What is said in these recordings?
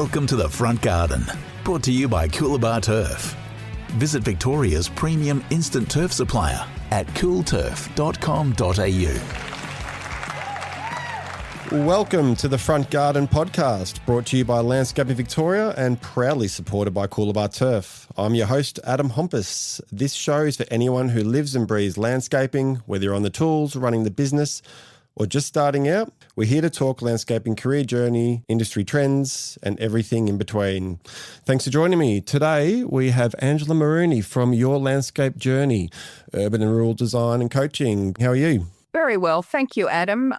Welcome to the Front Garden, brought to you by Coolabah Turf. Visit Victoria's premium instant turf supplier at coolturf.com.au. Welcome to the Front Garden podcast, brought to you by Landscaping Victoria and proudly supported by Coolabah Turf. I'm your host, Adam Hompas. This show is for anyone who lives and breathes landscaping, whether you're on the tools, running the business, or just starting out. We're here to talk landscaping career journey, industry trends, and everything in between. Thanks for joining me. Today, we have Angela Maroney from Your Landscape Journey, Urban and Rural Design and Coaching. How are you? Very well. Thank you, Adam.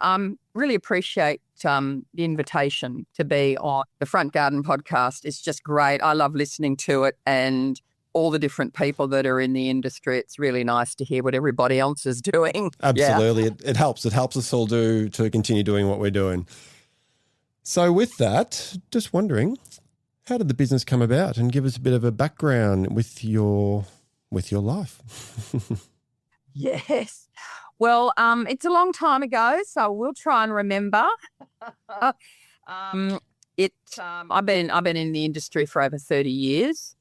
Really appreciate the invitation to be on the Front Garden podcast. It's just great. I love listening to it and all the different people that are in the industry. It's really nice to hear what everybody else is doing. Absolutely. Yeah. It helps. It helps us all to continue doing what we're doing. So with that, just wondering, how did the business come about? And give us a bit of a background with your life. Yes. Well, it's a long time ago, so we'll try and remember. I've been in the industry for over 30 years.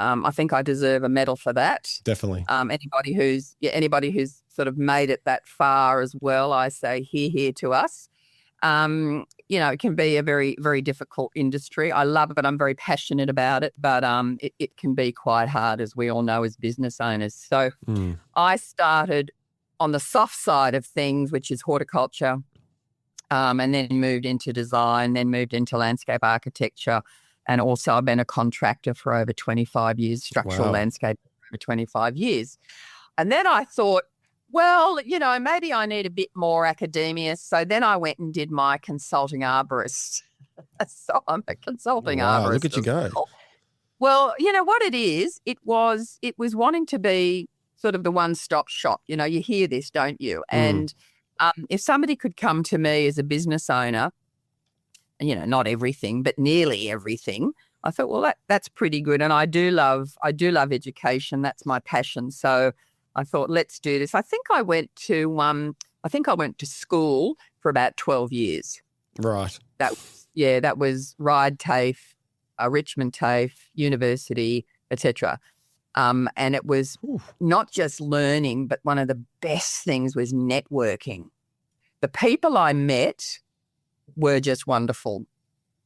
I think I deserve a medal for that. Definitely. Anybody who's sort of made it that far as well, I say hear to us. It can be a very, very difficult industry. I love it. I'm very passionate about it, but it can be quite hard, as we all know, as business owners. So I started on the soft side of things, which is horticulture, and then moved into design, then moved into landscape architecture. And also I've been a contractor for over 25 years, structural landscape for over 25 years. And then I thought, well, maybe I need a bit more academia. So then I went and did my consulting arborist. So I'm a consulting arborist. Look at you go. Well, you know what it is? It was wanting to be sort of the one-stop shop. You hear this, don't you? And if somebody could come to me as a business owner, not everything, but nearly everything, I thought, well, that's pretty good. And I do love education. That's my passion. So I thought, let's do this. I think I went to school for about 12 years. Right. That was Ryde TAFE, Richmond TAFE, university, etc. And it was not just learning, but one of the best things was networking. The people I met were just wonderful.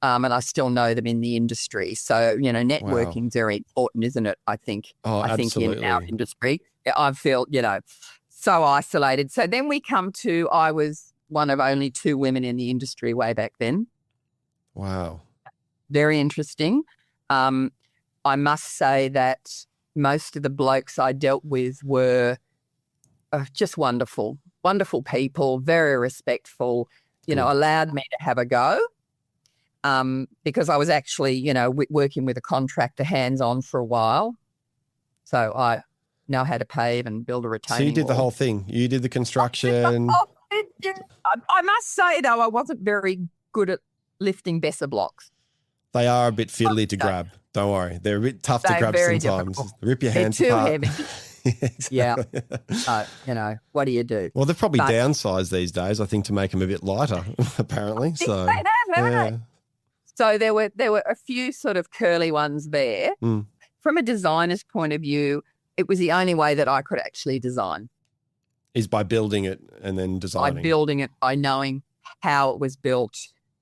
And I still know them in the industry. So, networking is very important, isn't it? I think in our industry, I feel, so isolated. So then I was one of only 2 women in the industry way back then. Wow. Very interesting. I must say that most of the blokes I dealt with were just wonderful people, very respectful, allowed me to have a go because I was actually, working with a contractor hands-on for a while. So I know how to pave and build a retaining wall. So you did the whole thing. You did the construction. I must say, though, I wasn't very good at lifting Besser blocks. They are a bit fiddly to grab. Don't worry. They're a bit tough to grab sometimes. Difficult. Rip your hands They're too apart. heavy. Exactly. Yeah. What do you do? Well, they've probably downsized these days, I think, to make them a bit lighter, apparently. So, So there were a few sort of curly ones there. From a designer's point of view, it was the only way that I could actually design. Is by building it and then designing. By building it, by knowing how it was built.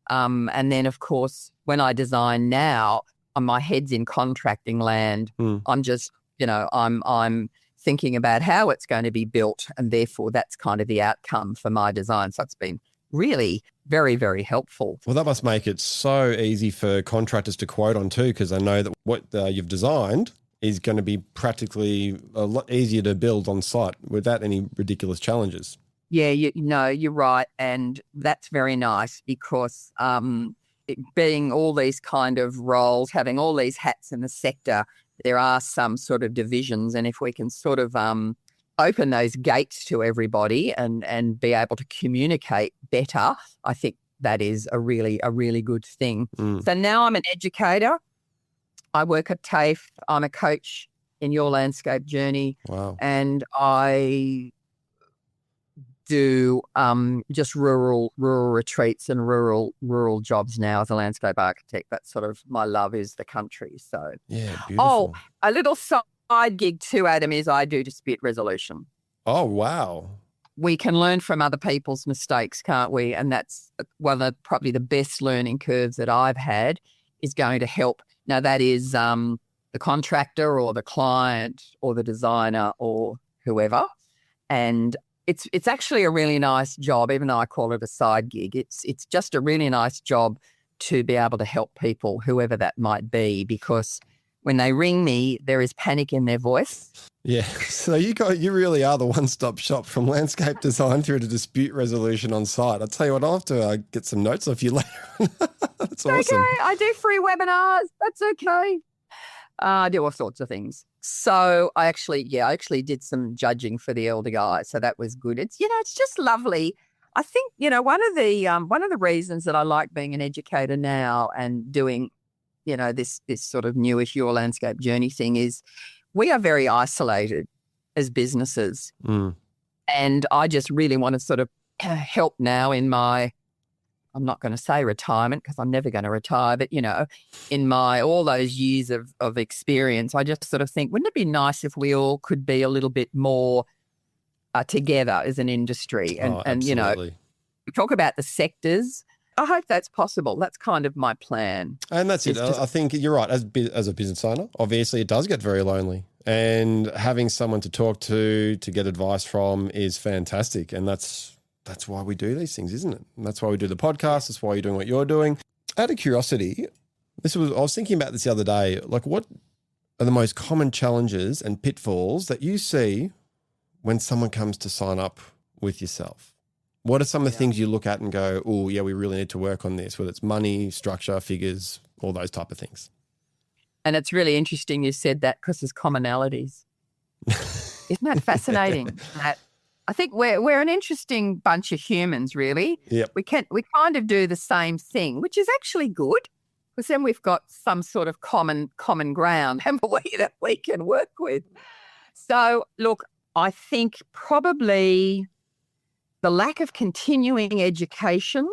And then, of course, when I design now, my head's in contracting land. I'm just, I'm thinking about how it's going to be built, and therefore that's kind of the outcome for my design. So it's been really very, very helpful. Well, that must make it so easy for contractors to quote on too, because I know that what you've designed is going to be practically a lot easier to build on site without any ridiculous challenges. Yeah, you're right. And that's very nice because being all these kind of roles, having all these hats in the sector, there are some sort of divisions. And if we can sort of open those gates to everybody and be able to communicate better, I think that is a really good thing. So now I'm an educator. I work at TAFE. I'm a coach in Your Landscape Journey. Wow. And I do just rural retreats and rural jobs now as a landscape architect. That's sort of my love is the country. So Yeah, beautiful. Oh, a little side gig too, Adam, is I do dispute resolution. Oh, wow. We can learn from other people's mistakes, can't we? And that's one of probably the best learning curves that I've had is going to help. Now, that is the contractor or the client or the designer or whoever. And it's actually a really nice job, even though I call it a side gig. It's just a really nice job to be able to help people, whoever that might be, because when they ring me, there is panic in their voice. Yeah, so you really are the one-stop shop from landscape design through to dispute resolution on site. I'll tell you what, I'll have to get some notes off you later. That's awesome. Okay, I do free webinars. That's okay. I do all sorts of things. So I actually did some judging for the elder guy, so that was good. It's just lovely. I think one of the reasons that I like being an educator now and doing this sort of newish your landscape journey thing is we are very isolated as businesses. And I just really want to sort of help now in my, I'm not going to say retirement because I'm never going to retire, but, in my all those years of experience, I just sort of think, wouldn't it be nice if we all could be a little bit more together as an industry? And we talk about the sectors. I hope that's possible. That's kind of my plan. And that's it. I think you're right. As a business owner, obviously it does get very lonely. And having someone to talk to get advice from is fantastic. And that's why we do these things, isn't it? And that's why we do the podcast. That's why you're doing what you're doing. Out of curiosity, I was thinking about this the other day. Like, what are the most common challenges and pitfalls that you see when someone comes to sign up with yourself? What are some of the things you look at and go, oh, yeah, we really need to work on this, whether it's money, structure, figures, all those type of things? And it's really interesting you said that because there's commonalities. Isn't that fascinating? I think we're an interesting bunch of humans, really. Yep. We kind of do the same thing, which is actually good because then we've got some sort of common ground, haven't we, that we can work with. So, look, I think probably the lack of continuing education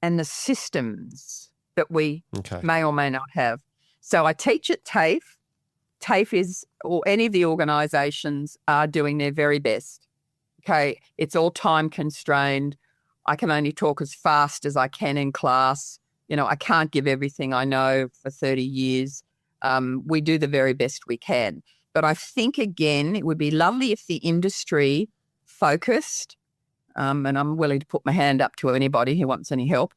and the systems that we may or may not have. So I teach at TAFE. TAFE is, or any of the organisations are doing their very best. Okay, it's all time constrained. I can only talk as fast as I can in class. I can't give everything I know for 30 years. We do the very best we can. But I think, again, it would be lovely if the industry focused, and I'm willing to put my hand up to anybody who wants any help,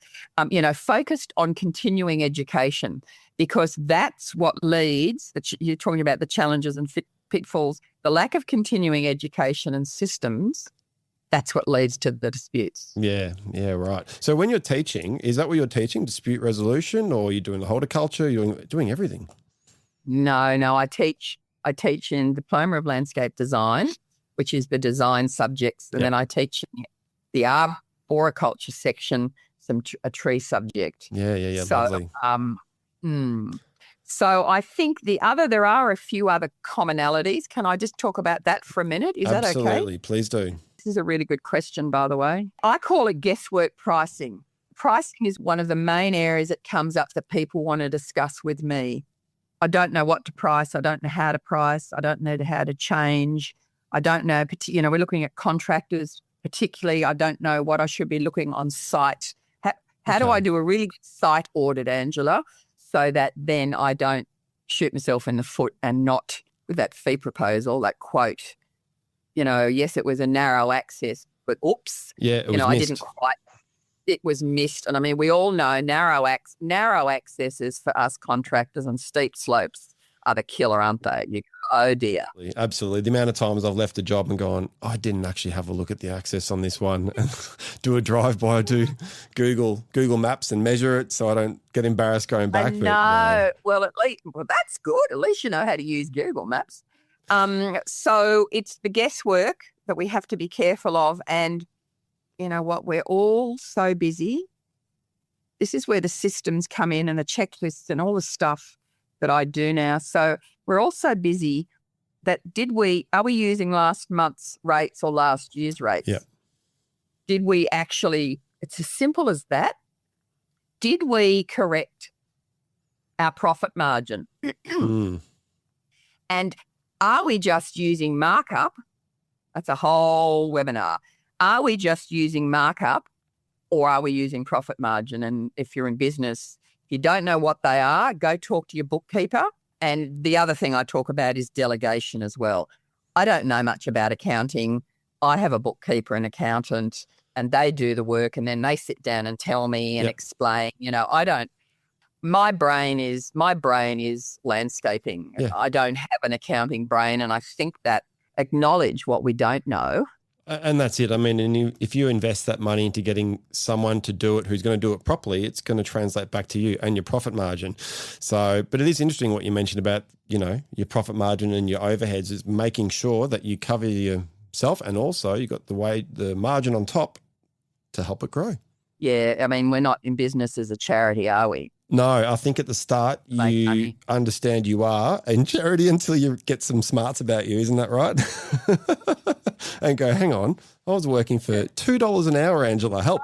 focused on continuing education, because that's what leads, you're talking about the challenges and pitfalls, the lack of continuing education and systems, that's what leads to the disputes. Yeah, right. So when you're teaching, is that what you're teaching, dispute resolution, or are you doing the horticulture, you're doing everything? No, I teach in Diploma of Landscape Design, which is the design subjects. And then I teach in the arboriculture section, a tree subject. Yeah. So, lovely. So I think there are a few other commonalities. Can I just talk about that for a minute? Is that okay? Absolutely. Please do. This is a really good question, by the way. I call it guesswork pricing. Pricing is one of the main areas that comes up that people want to discuss with me. I don't know what to price. I don't know how to price. I don't know how to change. I don't know, we're looking at contractors particularly. I don't know what I should be looking on site. How do I do a really good site audit, Angela, so that then I don't shoot myself in the foot and not with that fee proposal, that quote, yes, it was a narrow access, but oops. Yeah, it was missed. I didn't quite. It was missed. And I mean, we all know narrow accesses for us contractors and steep slopes are the killer, aren't they? Oh dear. Absolutely. The amount of times I've left a job and gone, I didn't actually have a look at the access on this one and do a drive-by, do Google Maps and measure it so I don't get embarrassed going back. No. Well, that's good. At least you know how to use Google Maps. So it's the guesswork that we have to be careful of. And you know what? We're all so busy. This is where the systems come in and the checklists and all the stuff that I do now. So we're all so busy that are we using last month's rates or last year's rates? Yeah. Did we actually, it's as simple as that. Did we correct our profit margin? And are we just using markup? That's a whole webinar. Are we just using markup or are we using profit margin? And if you're in business, if you don't know what they are, go talk to your bookkeeper. And the other thing I talk about is delegation as well. I don't know much about accounting. I have a bookkeeper and accountant and they do the work and then they sit down and tell me and explain. I don't. My brain is landscaping. Yeah. I don't have an accounting brain, and I think that acknowledge what we don't know. And that's it. I mean, if you invest that money into getting someone to do it who's going to do it properly, it's going to translate back to you and your profit margin. So, but it is interesting what you mentioned about, your profit margin and your overheads is making sure that you cover yourself and also you got the margin on top to help it grow. Yeah. I mean, we're not in business as a charity, are we? No, I think at the start you understand you are in charity until you get some smarts about you. Isn't that right? And go, hang on, I was working for $2 an hour, Angela, help.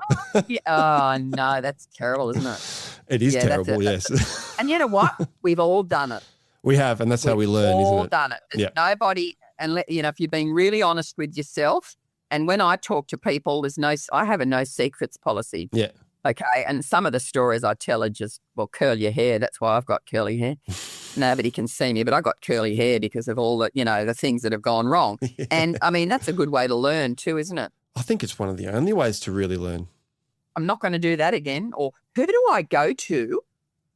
Oh, no, that's terrible, isn't it? It is terrible, yes. And you know what? We've all done it. We have, and that's how we learn, isn't it? We've all done it. There's nobody, and if you're being really honest with yourself, and when I talk to people, I have a no secrets policy. Yeah. Okay. And some of the stories I tell are just, curl your hair. That's why I've got curly hair. Nobody can see me, but I got curly hair because of all the, the things that have gone wrong. Yeah. And I mean, that's a good way to learn too, isn't it? I think it's one of the only ways to really learn. I'm not going to do that again. Or who do I go to?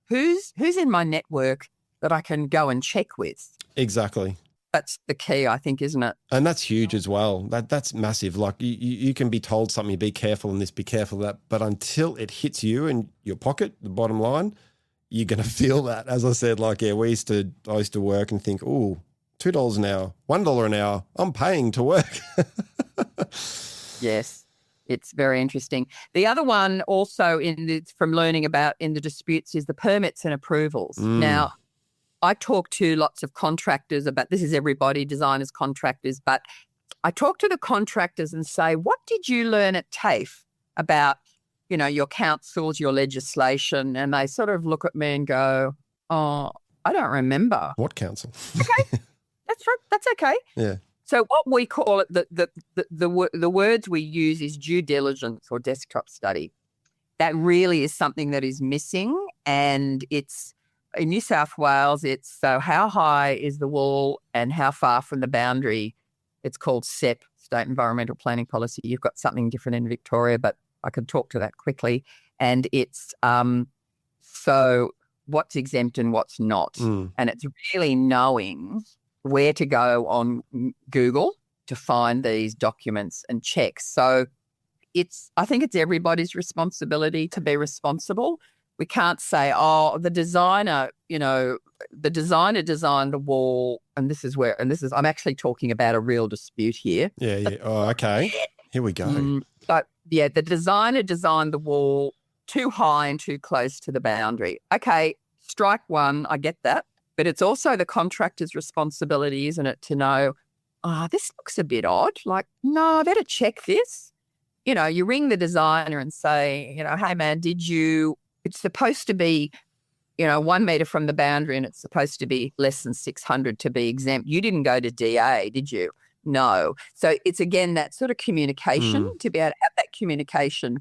Who's in my network that I can go and check with? Exactly. That's the key, I think, isn't it? And that's huge as well. That's massive. Like you can be told something, be careful in this, be careful of that. But until it hits you in your pocket, the bottom line, you're going to feel that. As I said, I used to work and think, oh, $2 an hour, $1 an hour, I'm paying to work. Yes, it's very interesting. The other one also from learning about in the disputes is the permits and approvals. Now, I talk to lots of contractors about, this is everybody, designers, contractors, but I talk to the contractors and say, what did you learn at TAFE about, your councils, your legislation? And they sort of look at me and go, oh, I don't remember. What council? Okay, that's right. That's okay. Yeah. So what we call it, the words we use is due diligence or desktop study. That really is something that is missing, and it's, in New South Wales, it's so how high is the wall and how far from the boundary? It's called SEP, State Environmental Planning Policy. You've got something different in Victoria, but I can talk to that quickly. And it's so what's exempt and what's not. And it's really knowing where to go on Google to find these documents and checks. So I think it's everybody's responsibility to be responsible. We can't say, oh, the designer designed the wall, and I'm actually talking about a real dispute here. Yeah. Oh, okay. Here we go. But yeah, the designer designed the wall too high and too close to the boundary. Okay, strike one, I get that. But it's also the contractor's responsibility, isn't it, to know, this looks a bit odd. Like, no, I better check this. You ring the designer and say, hey man, it's supposed to be, 1 metre from the boundary and it's supposed to be less than 600 to be exempt. You didn't go to DA, did you? No. So it's, again, that sort of communication, to be able to have that communication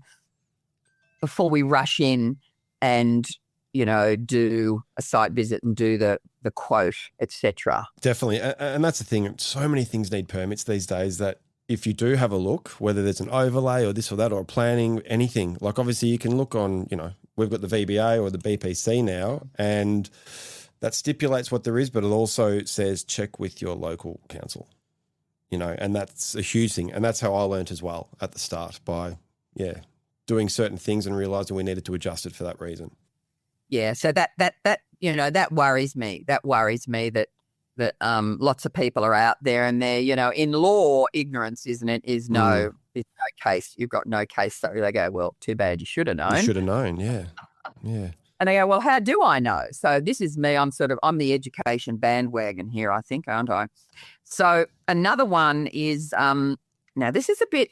before we rush in and, do a site visit and do the quote, etc. Definitely. And that's the thing. So many things need permits these days that if you do have a look, whether there's an overlay or this or that or planning, anything, like obviously you can look on, we've got the VBA or the BPC now, and that stipulates what there is, but it also says check with your local council, and that's a huge thing. And that's how I learnt as well at the start by, doing certain things and realising we needed to adjust it for that reason. Yeah. So that worries me. That worries me that lots of people are out there and they're, in law, ignorance, isn't it, is no case. You've got no case. So they go, well, too bad, you should have known. You should have known, yeah. Yeah. And they go, well, how do I know? So this is me. I'm the education bandwagon here, I think, aren't I? So another one is, now this is a bit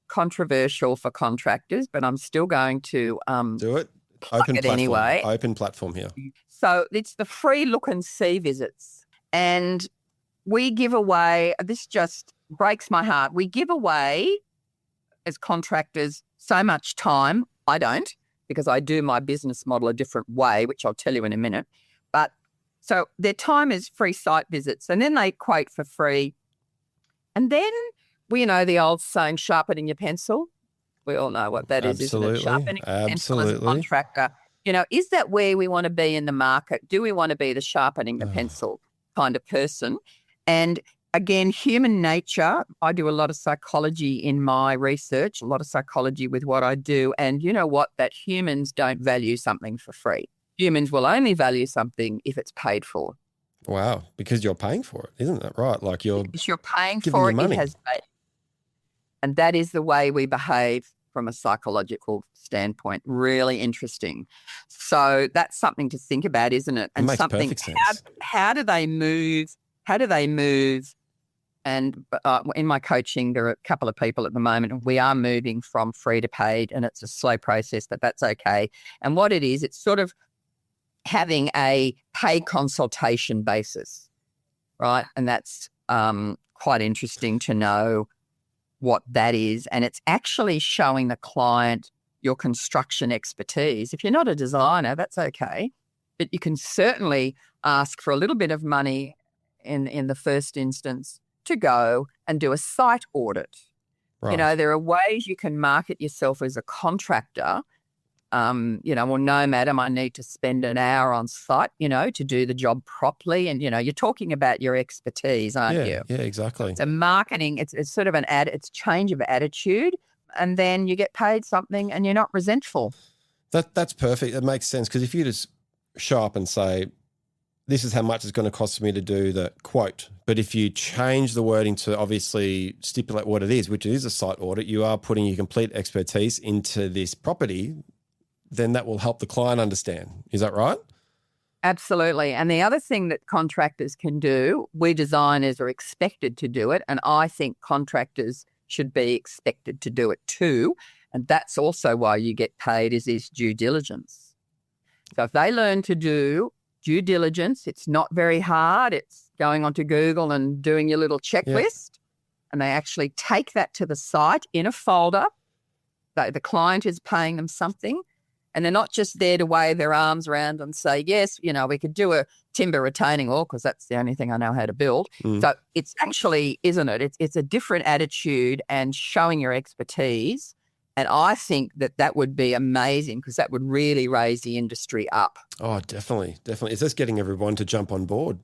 controversial for contractors, but I'm still going to do it. plug it anyway. Open platform here. So it's the free look and see visits. And we give away, this just breaks my heart. We give away as contractors so much time. I don't, because I do my business model a different way, which I'll tell you in a minute. But so their time is free site visits, and then they quote for free. And then, you know, the old saying, sharpening your pencil. We all know what that is, isn't it? Sharpening your pencil as a contractor. You know, is that where we want to be in the market? Do we want to be the sharpening the pencil kind of person? And again, human nature, I do a lot of psychology in my research, a lot of psychology with what I do. And you know what? That humans don't value something for free. Humans will only value something if it's paid for. Wow, because you're paying for it, isn't that right? Like you're paying for it, money. It has value. And that is the way we behave from a psychological standpoint. Really interesting. So that's something to think about, isn't it? And it makes perfect sense. How do they move? How do they move? And in my coaching, there are a couple of people at the moment, and we are moving from free to paid, and it's a slow process, but that's okay. And what it is, it's sort of having a pay consultation basis, right? And that's quite interesting to know what that is. And it's actually showing the client your construction expertise. If you're not a designer, that's okay. But you can certainly ask for a little bit of money in the first instance to go and do a site audit. Right. You know, there are ways you can market yourself as a contractor. You know, well, no, madam, I need to spend an hour on site, you know, to do the job properly. And, you know, you're talking about your expertise, aren't you? Yeah, exactly. So marketing, it's sort of it's change of attitude, and then you get paid something and you're not resentful. That's perfect. That makes sense, because if you just show up and say, this is how much it's going to cost me to do the quote, but if you change the wording to obviously stipulate what it is, which is a site audit, you are putting your complete expertise into this property, then that will help the client understand. Is that right? Absolutely. And the other thing that contractors can do, we designers are expected to do it, and I think contractors should be expected to do it too. And that's also why you get paid, is this due diligence. So if they learn to do due diligence, it's not very hard. It's going onto Google and doing your little checklist, and they actually take that to the site in a folder. The client is paying them something. And they're not just there to wave their arms around and say, yes, you know, we could do a timber retaining wall because that's the only thing I know how to build. So it's actually, isn't it? It's a different attitude and showing your expertise. And I think that would be amazing, because that would really raise the industry up. Oh, definitely. It's just getting everyone to jump on board.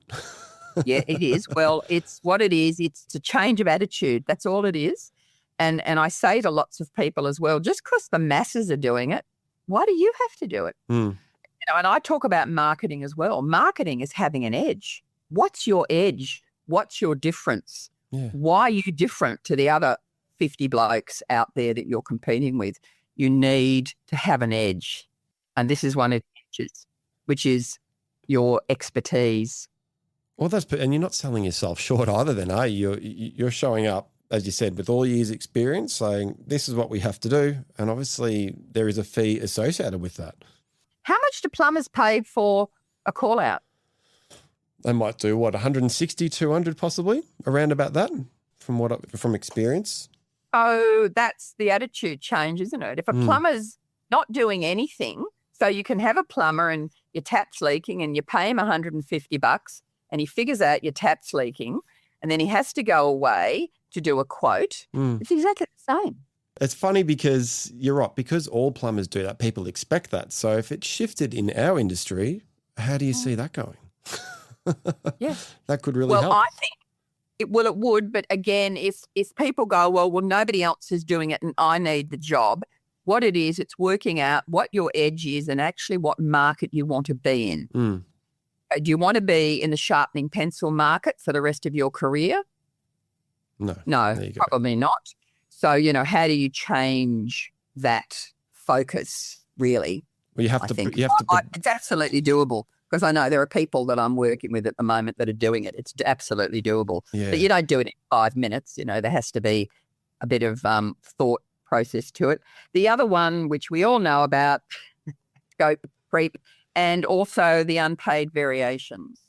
Yeah, it is. Well, it's what it is. It's a change of attitude. That's all it is. And I say to lots of people as well, just because the masses are doing it, why do you have to do it? You know, and I talk about marketing as well. Marketing is having an edge. What's your edge? What's your difference? Yeah. Why are you different to the other 50 blokes out there that you're competing with? You need to have an edge. And this is one of the edges, which is your expertise. Well, and you're not selling yourself short either then, are you? You're showing up, as you said, with all years' experience, saying this is what we have to do. And obviously there is a fee associated with that. How much do plumbers pay for a call out? They might do, 160, 200 possibly, around about that, from experience. Oh, that's the attitude change, isn't it? If a plumber's not doing anything, so you can have a plumber and your tap's leaking and you pay him $150 and he figures out your tap's leaking, and then he has to go away to do a quote. It's exactly the same. It's funny because you're right, because all plumbers do that, people expect that. So if it shifted in our industry, how do you see that going? Yes. That could really help. Well, I think it would, but again, if people go, well, nobody else is doing it and I need the job, what it is, it's working out what your edge is and actually what market you want to be in. Do you want to be in the sharpening pencil market for the rest of your career? No, probably not. So, you know, how do you change that focus, really? Well, it's absolutely doable, because I know there are people that I'm working with at the moment that are doing it. It's absolutely doable. Yeah. But you don't do it in 5 minutes. You know, there has to be a bit of thought process to it. The other one, which we all know about, scope creep, and also the unpaid variations.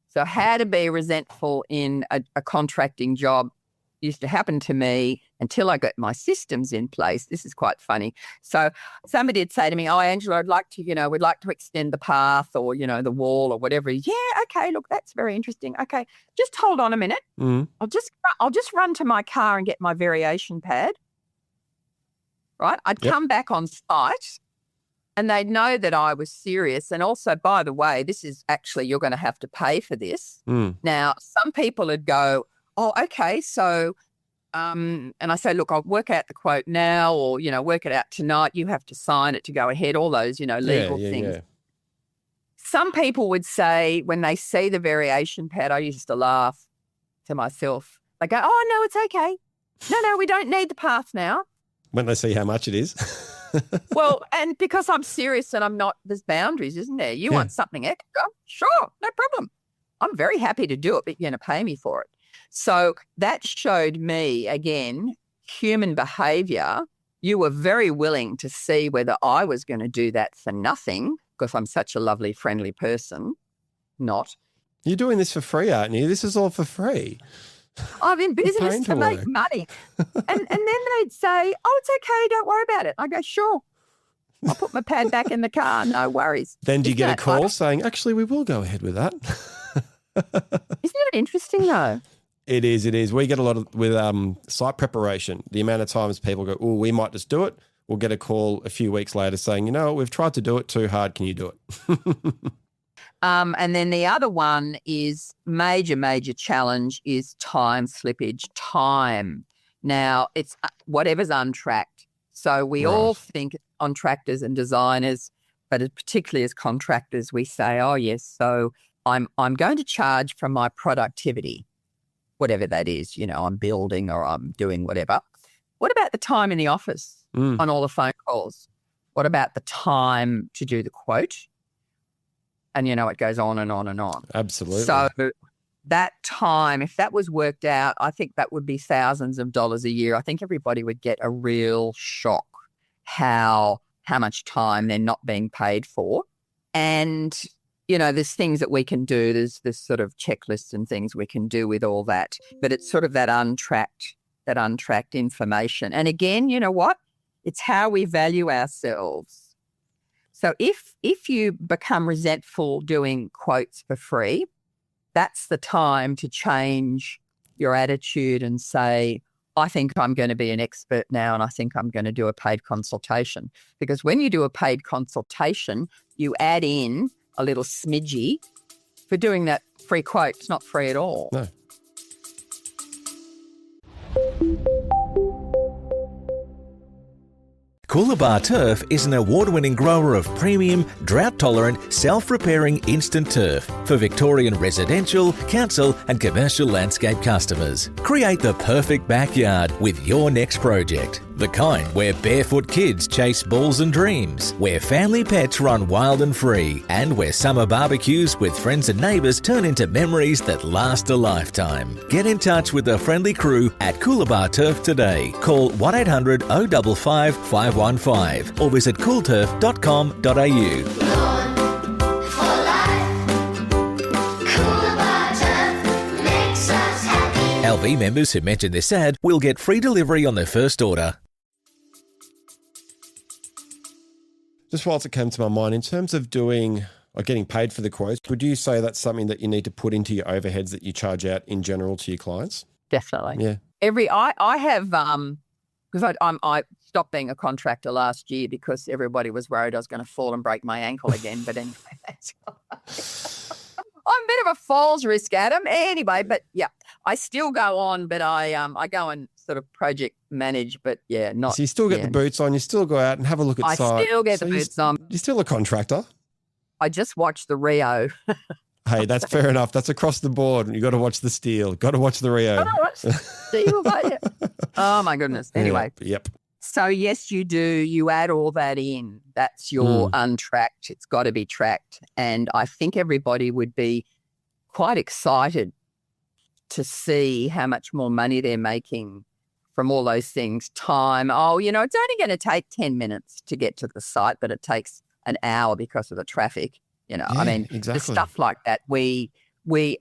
So how to be resentful in a contracting job used to happen to me until I got my systems in place. This is quite funny. So somebody would say to me, "Oh, Angela, I'd like to, we'd like to extend the path or, the wall or whatever." Yeah, okay, look, that's very interesting. Okay, just hold on a minute. I'll just run to my car and get my variation pad. Right? I'd come back on site and they'd know that I was serious. And also, by the way, this is actually, you're going to have to pay for this. Now, some people would go, "Oh, okay, so," and I say, "Look, I'll work out the quote now or, work it out tonight. You have to sign it to go ahead," all those, legal things. Yeah. Some people would say when they see the variation pad, I used to laugh to myself. They go, "Oh, no, it's okay. No, we don't need the path now." When they see how much it is. Well, and because I'm serious and I'm not, there's boundaries, isn't there? You want something extra? Sure, no problem. I'm very happy to do it, but you're going to pay me for it. So that showed me, again, human behaviour. You were very willing to see whether I was going to do that for nothing because I'm such a lovely, friendly person. Not. You're doing this for free, aren't you? This is all for free. I'm in business to make money. And then they'd say, "Oh, it's okay, don't worry about it." I go, "Sure. I'll put my pad back in the car, no worries." Then do you get a call saying, "Actually, we will go ahead with that"? Isn't it interesting though? It is. We get a lot with site preparation. The amount of times people go, "Oh, we might just do it." We'll get a call a few weeks later saying, "We've tried to do it too hard. Can you do it?" And then the other one is major challenge is time slippage. Time. Now, it's whatever's untracked. So we all think contractors and designers, but particularly as contractors, we say, "Oh, yes, so I'm going to charge for my productivity," whatever that is. I'm building or I'm doing whatever. What about the time in the office on all the phone calls? What about the time to do the quote? And, it goes on and on and on. Absolutely. So that time, if that was worked out, I think that would be thousands of dollars a year. I think everybody would get a real shock how much time they're not being paid for. And, there's things that we can do. There's this sort of checklists and things we can do with all that. But it's sort of that untracked information. And again, you know what? It's how we value ourselves. So if you become resentful doing quotes for free, that's the time to change your attitude and say, "I think I'm going to be an expert now and I think I'm going to do a paid consultation." Because when you do a paid consultation, you add in a little smidgy for doing that free quote. It's not free at all. No. Coolabah Turf is an award-winning grower of premium, drought-tolerant, self-repairing instant turf for Victorian residential, council and commercial landscape customers. Create the perfect backyard with your next project. The kind where barefoot kids chase balls and dreams, where family pets run wild and free, and where summer barbecues with friends and neighbours turn into memories that last a lifetime. Get in touch with the friendly crew at Coolabah Turf today. Call 1800 055 515 or visit coolturf.com.au. LV members who mention this ad will get free delivery on their first order. Just whilst it came to my mind, in terms of doing or getting paid for the quotes, would you say that's something that you need to put into your overheads that you charge out in general to your clients? Definitely. Yeah. I have because I stopped being a contractor last year because everybody was worried I was going to fall and break my ankle again. But anyway, I'm a bit of a falls risk, Adam. Anyway, but yeah, I still go on, but I go and sort of project manage, but yeah, not. So you still get the boots on, you still go out and have a look at site. I still get the boots on. You're still a contractor. I just watched the Rio. Hey, that's fair enough. That's across the board. You got to watch the steel. Got to watch the Rio. Got to watch the steel, mate. Oh my goodness. Anyway. Yep. So yes, you do. You add all that in. That's your untracked. It's got to be tracked. And I think everybody would be quite excited to see how much more money they're making from all those things. Time, it's only going to take 10 minutes to get to the site, but it takes an hour because of the traffic. Exactly. The stuff like that, we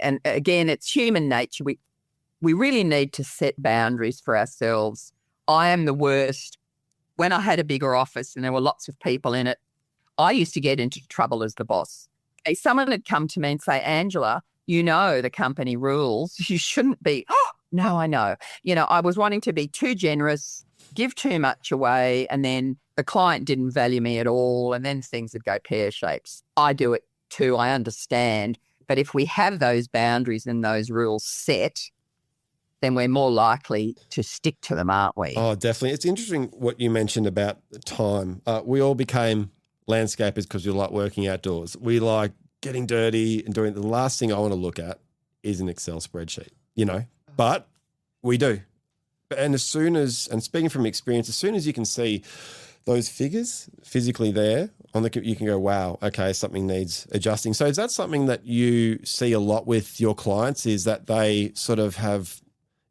and again, it's human nature. We really need to set boundaries for ourselves. I am the worst. When I had a bigger office and there were lots of people in it, I used to get into trouble as the boss. If someone had come to me and say, Angela, the company rules, you shouldn't be. Oh, no, I know. I was wanting to be too generous, give too much away, and then the client didn't value me at all, and then things would go pear-shaped. I do it too, I understand. But if we have those boundaries and those rules set, then we're more likely to stick to them, aren't we? Oh, definitely. It's interesting what you mentioned about time. We all became landscapers because we like working outdoors. We like getting dirty and doing the last thing I want to look at is an Excel spreadsheet, but we do. And speaking from experience, as soon as you can see those figures physically there you can go, wow, okay, something needs adjusting. So is that something that you see a lot with your clients, is that they sort of have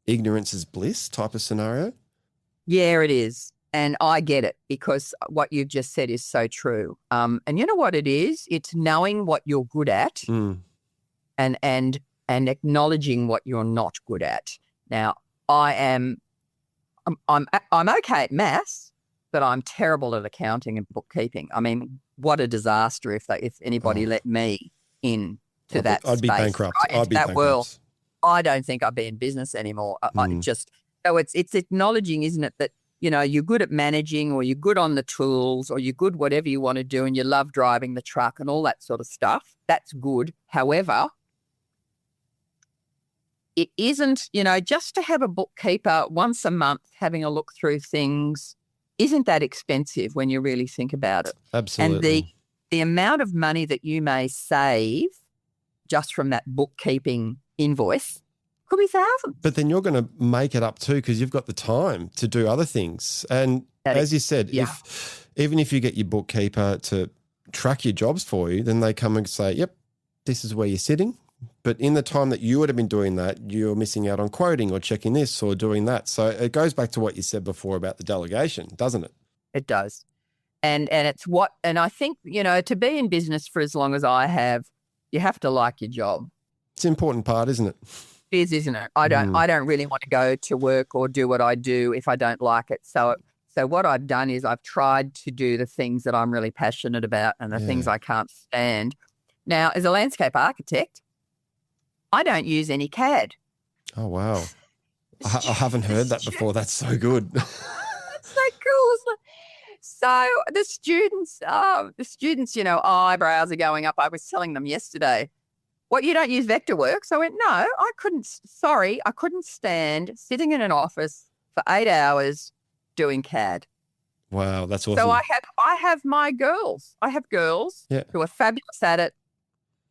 ignorance is bliss type of scenario? Yeah, it is. And I get it, because what you've just said is so true. And you know what it is? It's knowing what you're good at and acknowledging what you're not good at. Now, I'm okay at maths, but I'm terrible at accounting and bookkeeping. I mean, what a disaster if anybody let me in to that space. I'd be bankrupt. Right, I'd be that bankrupt. world. I don't think I'd be in business anymore. So it's acknowledging, isn't it, that you're good at managing, or you're good on the tools, or you're good whatever you want to do, and you love driving the truck and all that sort of stuff. That's good. However, it isn't, just to have a bookkeeper once a month having a look through things isn't that expensive when you really think about it. Absolutely. And the amount of money that you may save just from that bookkeeping invoice could be thousands. But then you're going to make it up too, because you've got the time to do other things. And as you said, even if you get your bookkeeper to track your jobs for you, then they come and say, yep, this is where you're sitting. But in the time that you would have been doing that, you're missing out on quoting or checking this or doing that. So it goes back to what you said before about the delegation, doesn't it? It does. And I think, to be in business for as long as I have, you have to like your job. It's an important part, isn't it? It is, isn't it? I don't really want to go to work or do what I do if I don't like it. So what I've done is I've tried to do the things that I'm really passionate about and the things I can't stand. Now, as a landscape architect, I don't use any CAD. Oh, wow. I haven't heard that before. That's so good. That's so cool, isn't it? So the students, eyebrows are going up. I was telling them yesterday, what, you don't use Vectorworks? I went, no, I couldn't stand sitting in an office for 8 hours doing CAD. Wow, that's awesome. So I have my girls. I have girls who are fabulous at it,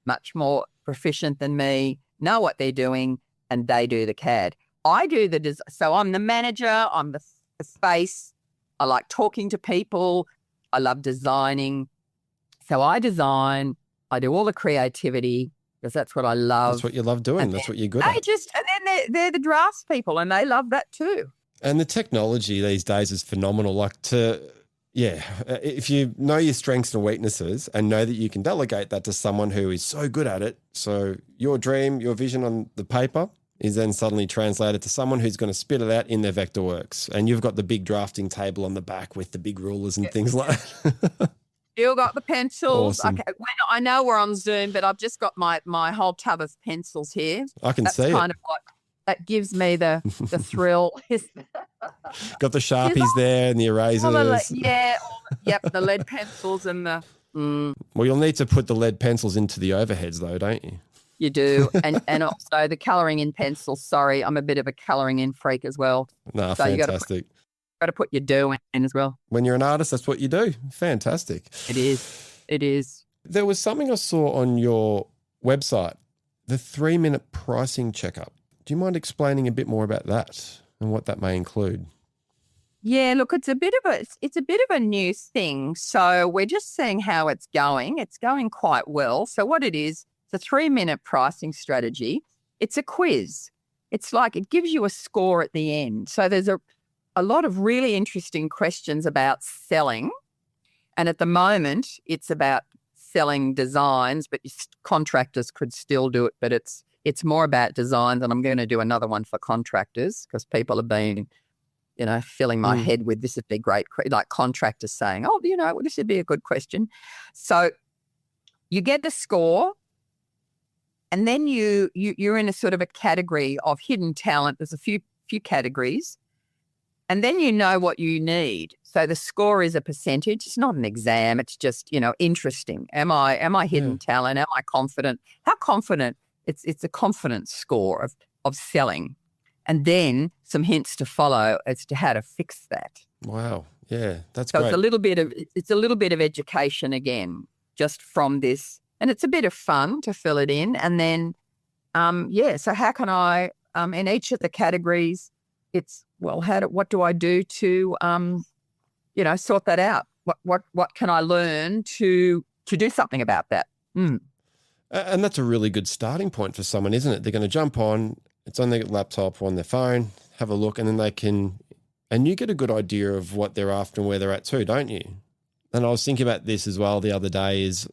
much more proficient than me, know what they're doing, and they do the CAD. I do so I'm the manager, I'm the space. I like talking to people. I love designing. So I design, I do all the creativity because that's what I love. That's what you love doing. That's what you're good at. And then they're the drafts people and they love that too. And the technology these days is phenomenal. If you know your strengths and weaknesses and know that you can delegate that to someone who is so good at it, so your dream, your vision on the paper is then suddenly translated to someone who's going to spit it out in their Vectorworks. And you've got the big drafting table on the back with the big rulers and things like that. Still got the pencils. Awesome. Okay, I know we're on Zoom, but I've just got my whole tub of pencils here. I can see That's it. kind of what that gives me the thrill. Got the Sharpies there and the erasers. The lead pencils and the... Well, you'll need to put the lead pencils into the overheads though, don't you? You do. And also the colouring in pencils. Sorry, I'm a bit of a colouring in freak as well. No, so fantastic. You got to put your do in as well. When you're an artist, that's what you do. Fantastic. It is. There was something I saw on your website, the 3-minute pricing checkup. Do you mind explaining a bit more about that and what that may include? Yeah, look, it's a bit of a new thing. So we're just seeing how it's going. It's going quite well. So what it is, it's a 3-minute pricing strategy. It's a quiz. It's like it gives you a score at the end. So there's a lot of really interesting questions about selling. And at the moment, it's about selling designs, but contractors could still do it. But it's more about designs. And I'm going to do another one for contractors because people have been, filling my head with this would be great, like contractors saying, oh, this would be a good question. So you get the score. And then you're in a sort of a category of hidden talent. There's a few categories. And then you know what you need. So the score is a percentage. It's not an exam. It's just, interesting. Am I hidden talent? Am I confident? How confident? It's a confidence score of selling. And then some hints to follow as to how to fix that. Wow. Yeah, that's so great. It's a little bit of education again, just from this. And it's a bit of fun to fill it in. And then, so how can I, in each of the categories, it's, well, what do I do to, sort that out? What can I learn to do something about that? And that's a really good starting point for someone, isn't it? They're going to jump on, it's on their laptop or on their phone, have a look, and then they can, and you get a good idea of what they're after and where they're at too, don't you? And I was thinking about this as well the other day is,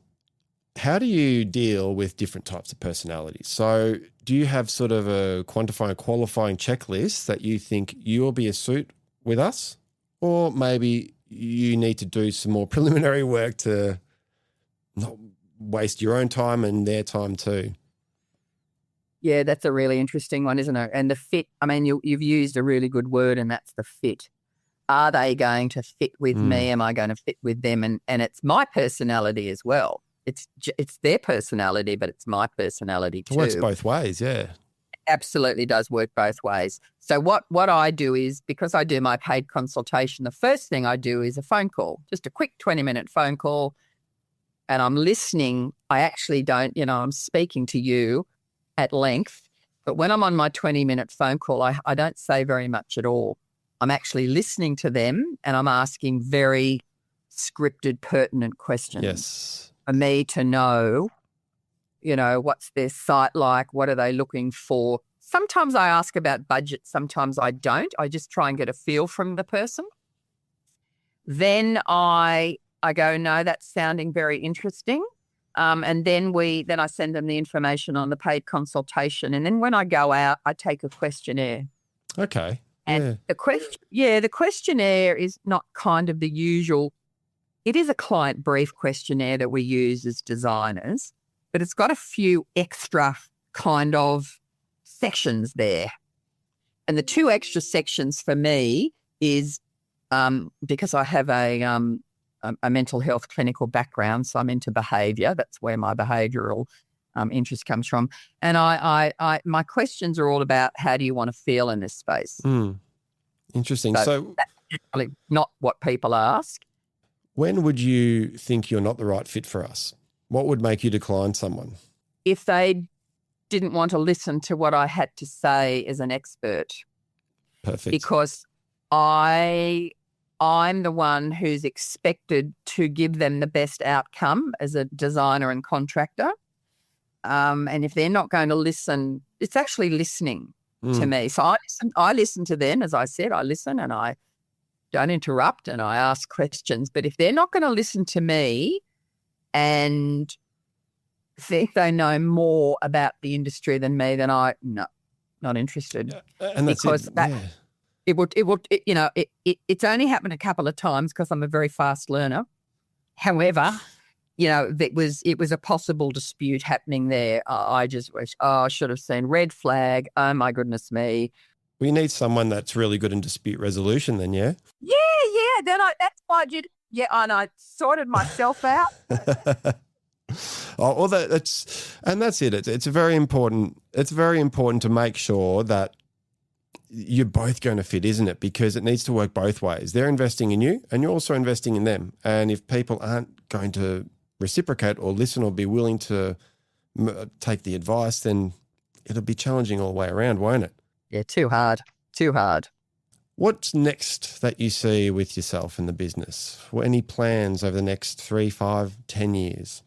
how do you deal with different types of personalities? So do you have sort of a quantifying, qualifying checklist that you think you'll be a suit with us? Or maybe you need to do some more preliminary work to not waste your own time and their time too? Yeah, that's a really interesting one, isn't it? And the fit, I mean, you've used a really good word, and that's the fit. Are they going to fit with me? Am I going to fit with them? And it's my personality as well. It's their personality, but it's my personality too. It works both ways, yeah. Absolutely does work both ways. So what I do is, because I do my paid consultation, the first thing I do is a phone call, just a quick 20-minute phone call, and I'm listening. I actually don't, I'm speaking to you at length, but when I'm on my 20-minute phone call, I don't say very much at all. I'm actually listening to them, and I'm asking very scripted, pertinent questions. Yes. For me to know, what's their site like? What are they looking for? Sometimes I ask about budget. Sometimes I don't. I just try and get a feel from the person. Then I go, no, that's sounding very interesting. And then I send them the information on the paid consultation. And then when I go out, I take a questionnaire. Okay. And the questionnaire is not kind of the usual. It is a client brief questionnaire that we use as designers, but it's got a few extra kind of sections there. And the two extra sections for me is because I have a mental health clinical background, so I'm into behaviour. That's where my behavioural interest comes from. And my questions are all about how do you want to feel in this space. Interesting. So that's generally not what people ask. When would you think you're not the right fit for us? What would make you decline someone? If they didn't want to listen to what I had to say as an expert. Perfect. Because I'm the one who's expected to give them the best outcome as a designer and contractor. And if they're not going to listen, it's actually listening to me. So I listen to them, as I said, I listen and I don't interrupt and I ask questions. But if they're not going to listen to me and think they know more about the industry than me, then not interested. And that's because it's only happened a couple of times because I'm a very fast learner. However, it was a possible dispute happening there. I just wish, I should have seen red flag. Oh my goodness me. We need someone that's really good in dispute resolution then, yeah? Yeah. Then that's why and I sorted myself out. Well, that's it. It's very important. It's very important to make sure that you're both going to fit, isn't it? Because it needs to work both ways. They're investing in you and you're also investing in them. And if people aren't going to reciprocate or listen or be willing to take the advice, then it'll be challenging all the way around, won't it? Yeah, too hard. What's next that you see with yourself in the business? Any plans over the next 3, 5, 10 years?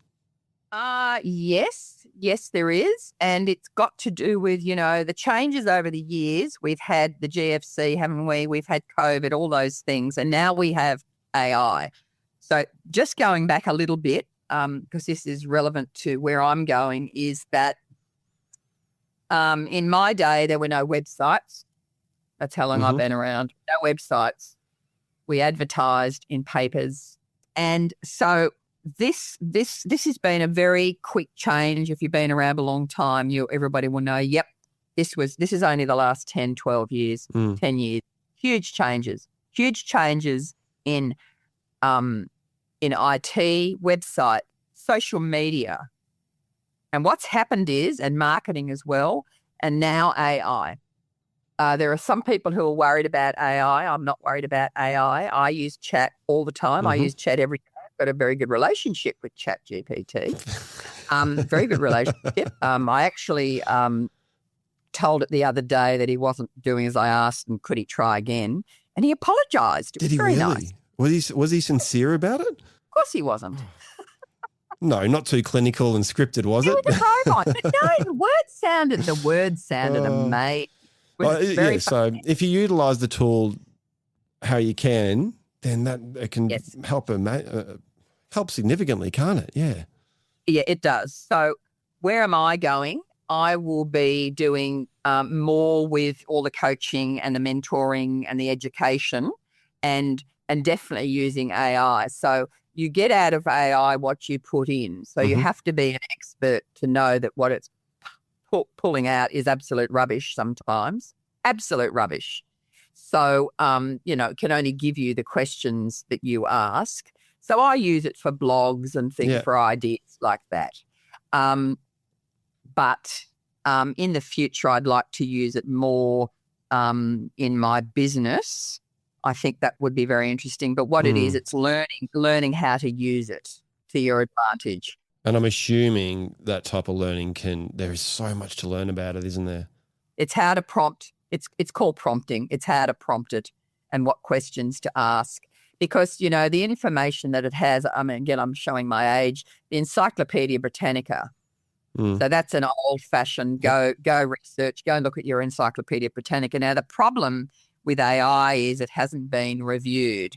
Yes. Yes, there is. And it's got to do with, the changes over the years. We've had the GFC, haven't we? We've had COVID, all those things. And now we have AI. So just going back a little bit, because this is relevant to where I'm going, is that in my day, there were no websites. That's how long I've been around. No websites. We advertised in papers. And so this has been a very quick change. If you've been around a long time, everybody will know, yep, this is only the last 10, 12 years, 10 years. Huge changes in IT, website, social media. And what's happened is, and marketing as well, and now AI. There are some people who are worried about AI. I'm not worried about AI. I use chat all the time. I use chat every day. I've got a very good relationship with ChatGPT. Very good relationship. I actually told it the other day that he wasn't doing as I asked and could he try again. And he apologised. It was very nice. Was he sincere about it? Of course he wasn't. No, not too clinical and scripted, was it? It was a robot. But no, the words sounded amazing. So if you utilise the tool how you can, then it can help significantly, can't it? Yeah. Yeah, it does. So where am I going? I will be doing more with all the coaching and the mentoring and the education and definitely using AI. So you get out of AI what you put in. So you have to be an expert to know that what it's pulling out is absolute rubbish sometimes. Absolute rubbish. So, it can only give you the questions that you ask. So I use it for blogs and things for ideas like that. But in the future, I'd like to use it more in my business. I think that would be very interesting. But what it is, it's learning how to use it to your advantage. And I'm assuming that type of learning there is so much to learn about it, isn't there? It's how to prompt. It's called prompting. It's how to prompt it and what questions to ask. Because, the information that it has, again, I'm showing my age, the Encyclopedia Britannica. So that's an old-fashioned go research, go and look at your Encyclopedia Britannica. Now, the problem with AI is it hasn't been reviewed.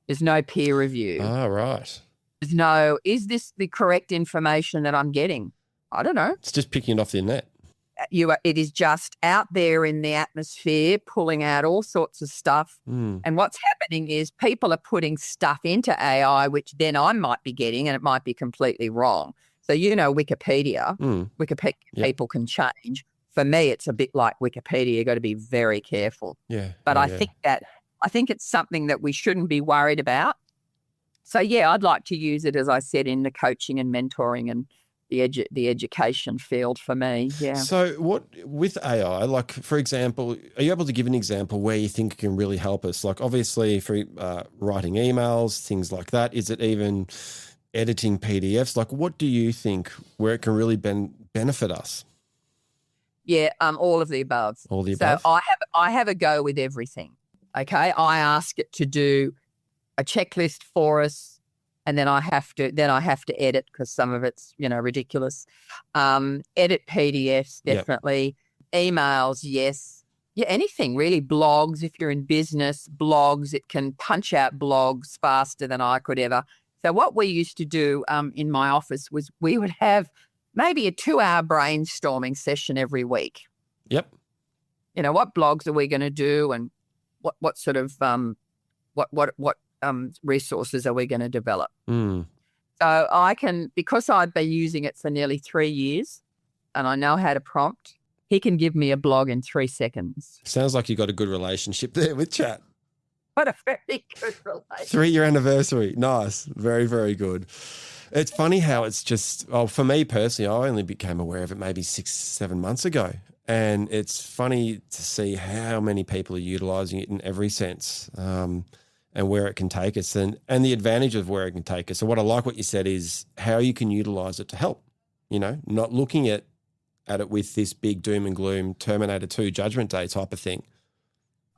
There's no peer review. Ah, right. There's no, is this the correct information that I'm getting? I don't know. It's just picking it off the internet. It is just out there in the atmosphere, pulling out all sorts of stuff. And what's happening is people are putting stuff into AI, which then I might be getting, and it might be completely wrong. So, Wikipedia, people can change. For me, it's a bit like Wikipedia. You've got to be very careful. Yeah. But I think it's something that we shouldn't be worried about. So, I'd like to use it, as I said, in the coaching and mentoring and the education field for me. Yeah. So what with AI, like, for example, are you able to give an example where you think it can really help us? Like, obviously for writing emails, things like that. Is it even editing PDFs? Like, what do you think where it can really benefit us? Yeah, all of the above. All the above? So I have a go with everything, okay? I ask it to do a checklist for us, and then I have to edit because some of it's, ridiculous. Edit PDFs, definitely. Yep. Emails, yes. Yeah, anything really. Blogs, if you're in business, blogs, it can punch out blogs faster than I could ever. So what we used to do in my office was we would have maybe a 2-hour brainstorming session every week. Yep. What blogs are we going to do, and what sort of what resources are we going to develop? So I can, because I've been using it for nearly 3 years and I know how to prompt, he can give me a blog in 3 seconds. Sounds like you got a good relationship there with chat. What a very good relationship. 3-year anniversary. Nice. Very, very good. It's funny how it's just, for me personally, I only became aware of it maybe 6-7 months ago. And it's funny to see how many people are utilising it in every sense. And where it can take us and the advantage of where it can take us. So what I like what you said is how you can utilise it to help, not looking at it with this big doom and gloom Terminator 2 Judgment Day type of thing.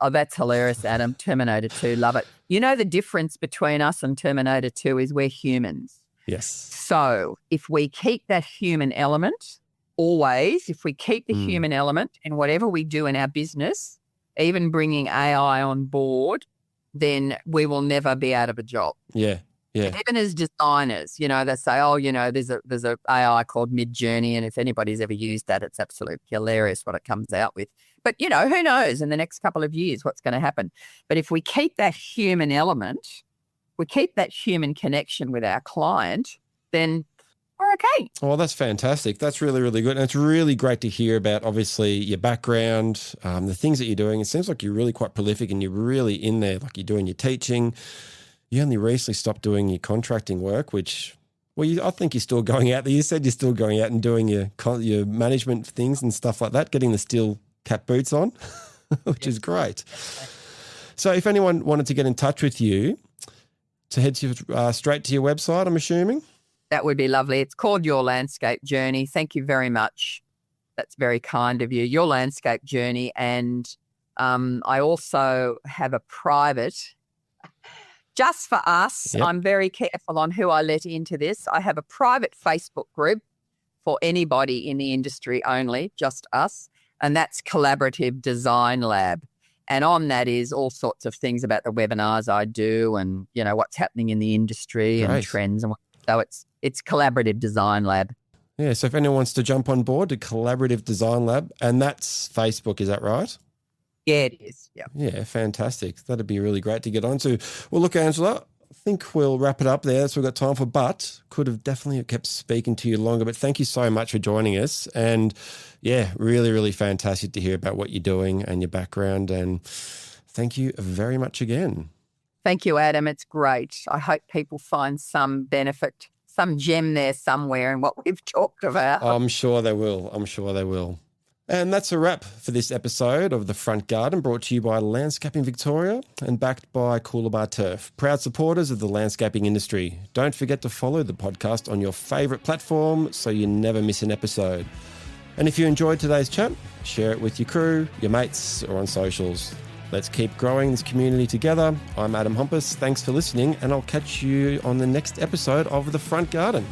Oh, that's hilarious, Adam. Terminator 2, love it. The difference between us and Terminator 2 is we're humans. Yes. So if we keep that human element, always, if we keep the human element in whatever we do in our business, even bringing AI on board, then we will never be out of a job. Yeah. Yeah. Even as designers, they say, oh, there's a AI called Midjourney, and if anybody's ever used that, it's absolutely hilarious what it comes out with. But, who knows in the next couple of years what's going to happen. But if we keep that human element, we keep that human connection with our client, then we're okay. Oh, that's fantastic. That's really, really good. And it's really great to hear about, obviously, your background, the things that you're doing. It seems like you're really quite prolific and you're really in there, like you're doing your teaching. You only recently stopped doing your contracting work, which, I think you're still going out there. You said you're still going out and doing your management things and stuff like that, getting the steel cap boots on, which is great. So if anyone wanted to get in touch with you, to head straight to your website, I'm assuming? That would be lovely. It's called Your Landscape Journey. Thank you very much. That's very kind of you. Your Landscape Journey. And I also have a private... Just for us, yep. I'm very careful on who I let into this. I have a private Facebook group for anybody in the industry only, just us, and that's Collaborative Design Lab. And on that is all sorts of things about the webinars I do and, what's happening in the industry and trends. So it's Collaborative Design Lab. Yeah, so if anyone wants to jump on board to Collaborative Design Lab, and that's Facebook, is that right? Yeah, it is. Yeah. Yeah, fantastic. That'd be really great to get onto. Well, look, Angela, I think we'll wrap it up there. That's what we've got time for, but could have definitely kept speaking to you longer. But thank you so much for joining us. And yeah, really, really fantastic to hear about what you're doing and your background. And thank you very much again. Thank you, Adam. It's great. I hope people find some benefit, some gem there somewhere in what we've talked about. I'm sure they will. And that's a wrap for this episode of The Front Garden, brought to you by Landscaping Victoria and backed by Coolabah Turf, proud supporters of the landscaping industry. Don't forget to follow the podcast on your favourite platform so you never miss an episode. And if you enjoyed today's chat, share it with your crew, your mates, or on socials. Let's keep growing this community together. I'm Adam Hompas. Thanks for listening, and I'll catch you on the next episode of The Front Garden.